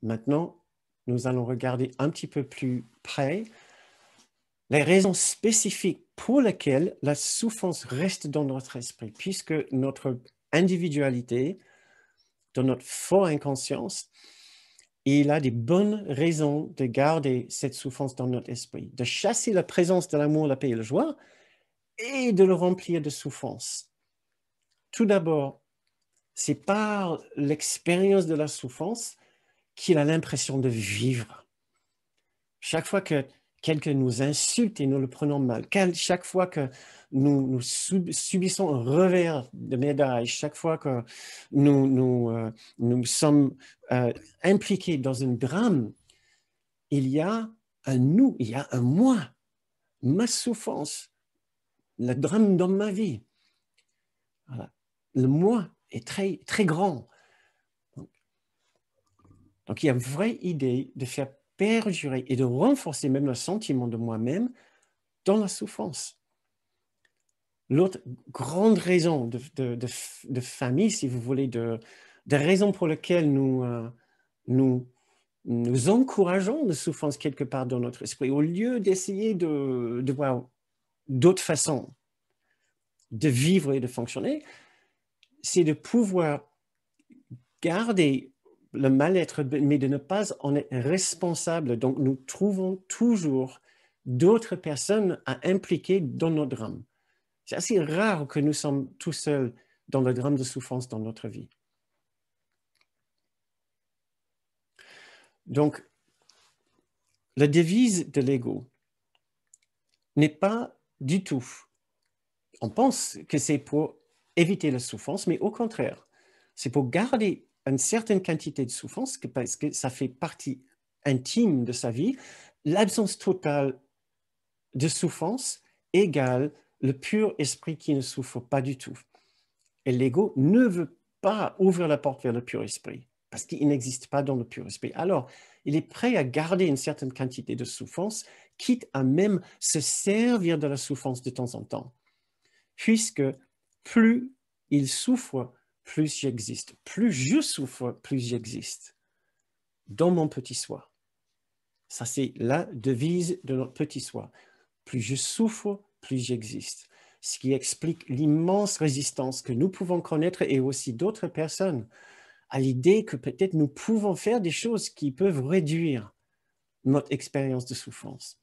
Maintenant, nous allons regarder un petit peu plus près les raisons spécifiques pour lesquelles la souffrance reste dans notre esprit, puisque notre individualité, dans notre fort inconscience, il a des bonnes raisons de garder cette souffrance dans notre esprit, de chasser la présence de l'amour, la paix et la joie, et de le remplir de souffrance. Tout d'abord, c'est par l'expérience de la souffrance qu'il a l'impression de vivre. Chaque fois que quelqu'un nous insulte et nous le prenons mal, chaque fois que nous subissons un revers de médaille, chaque fois que nous sommes impliqués dans un drame, il y a un nous, il y a un moi, ma souffrance, le drame dans ma vie. Voilà. Le moi est très, très grand. Donc, il y a une vraie idée de faire perdurer et de renforcer même le sentiment de moi-même dans la souffrance. L'autre grande raison de famille, si vous voulez, de raison pour laquelle nous encourageons la souffrance quelque part dans notre esprit, au lieu d'essayer de voir d'autres façons de vivre et de fonctionner, c'est de pouvoir garder le mal-être, mais de ne pas en être responsable. Donc, nous trouvons toujours d'autres personnes à impliquer dans notre drame. C'est assez rare que nous sommes tout seuls dans le drame de souffrance dans notre vie. Donc, la devise de l'ego n'est pas du tout, on pense que c'est pour éviter la souffrance, mais au contraire, c'est pour garder une certaine quantité de souffrance, parce que ça fait partie intime de sa vie. L'absence totale de souffrance égale le pur esprit qui ne souffre pas du tout. Et l'ego ne veut pas ouvrir la porte vers le pur esprit, parce qu'il n'existe pas dans le pur esprit. Alors, il est prêt à garder une certaine quantité de souffrance, quitte à même se servir de la souffrance de temps en temps, puisque plus il souffre, plus j'existe. Plus je souffre, plus j'existe. Dans mon petit soi. Ça, c'est la devise de notre petit soi. Plus je souffre, plus j'existe. Ce qui explique l'immense résistance que nous pouvons connaître et aussi d'autres personnes à l'idée que peut-être nous pouvons faire des choses qui peuvent réduire notre expérience de souffrance.